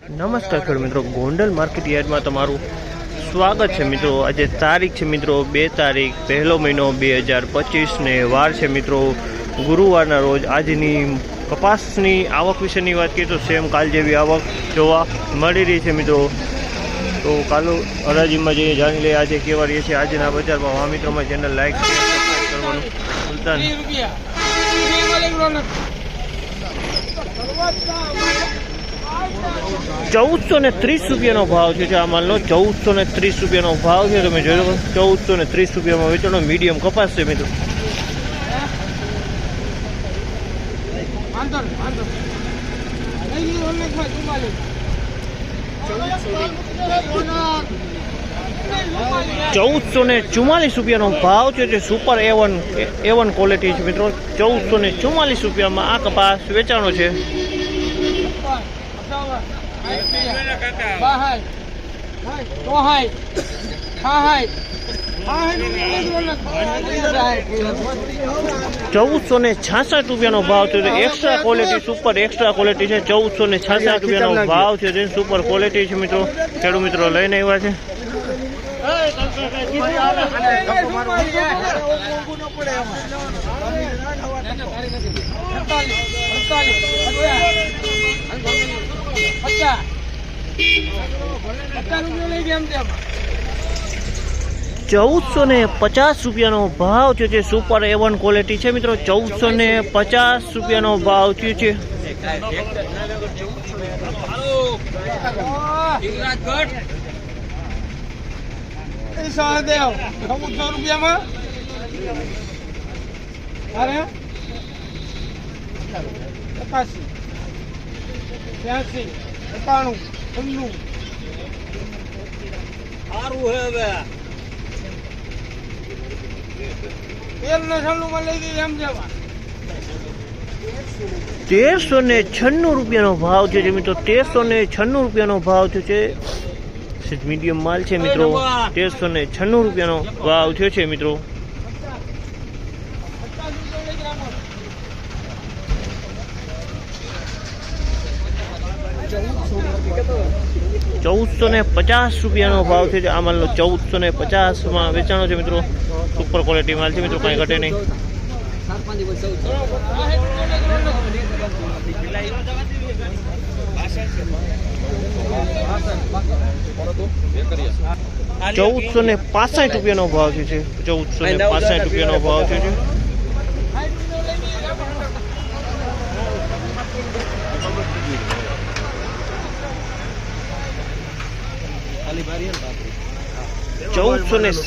નમસ્કાર ખેડૂત મિત્રો, ગોંડલ માર્કેટ યાર્ડમાં તમારું સ્વાગત છે મિત્રો। આજે તારીખ છે મિત્રો 2 તારીખ 1લો મહિનો 2025 ને વાર છે મિત્રો ગુરુવારના રોજ। આજની કપાસની આવક વિશેની વાત કરીએ તો સેમ કાલ જેવી આવક જોવા મળી રહી છે મિત્રો। તો કાલો હરાજીમાં જઈને જાણી લઈએ આજે કેવા રહી છે આજના બજારમાં। આ મિત્રોમાં ચેનલ લાઈક શેર સબસ્ક્રાઈબ કરવાનું ભૂલતા નહીં। 1430 રૂપિયાનો ભાવ છે આ માલનો। 1430 રૂપિયાનો ભાવ છે, તમે જોઈ લો। 1430 રૂપિયામાં વેચાણો મીડિયમ કપાસ છે મિત્રો। ₹1444 ભાવ છે જે સુપર A1 ક્વોલિટી છે મિત્રો। 1444 રૂપિયામાં આ કપાસ વેચાણો છે। ₹1466 ભાવ છે। Extra quality super extra quality છે। ₹1466 ભાવ છે જે સુપર ક્વોલિટી છે મિત્રો। ખેડૂત મિત્રો લઈને આવ્યા છે। ₹1450 ભાવ છે જે સુપર A1 ક્વોલિટી છે મિત્રો। ₹1450 ભાવ છે। ₹1396 ભાવ છે મિત્રો। ₹1396 ભાવ છે। મીડિયમ માલ છે મિત્રો। ₹1396 ભાવ છે મિત્રો। ₹1450 ભાવ છે આ માલનો। 1450માં વેચાણો છે મિત્રો। સુપર ક્વોલિટી માલ છે મિત્રો, કાંઈ ઘટે નહીં। ₹1465 ભાવ છે। ₹1465 ભાવ છે।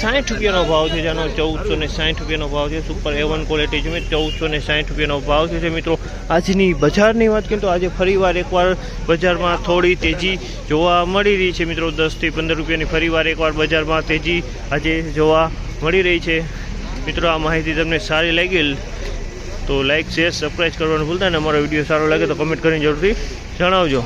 ₹1460 ભાવ છે જેનો। ₹1460 ભાવ છે। સુપર A1 ક્વોલિટી છે। ₹1460 ભાવ છે મિત્રો। આજની બજારની વાત કરીએ તો આજે ફરીવાર એકવાર બજારમાં થોડી તેજી જોવા મળી રહી છે મિત્રો। 10 થી 15 રૂપિયાની ફરીવાર એકવાર બજારમાં તેજી આજે જોવા મળી રહી છે મિત્રો। આ માહિતી તમને સારી લાગી તો લાઈક શેર સબસ્ક્રાઈબ કરવાનું ભૂલતા નહીં। અમારો વિડીયો સારો લાગે તો કમેન્ટ કરીને જરૂરથી જણાવજો।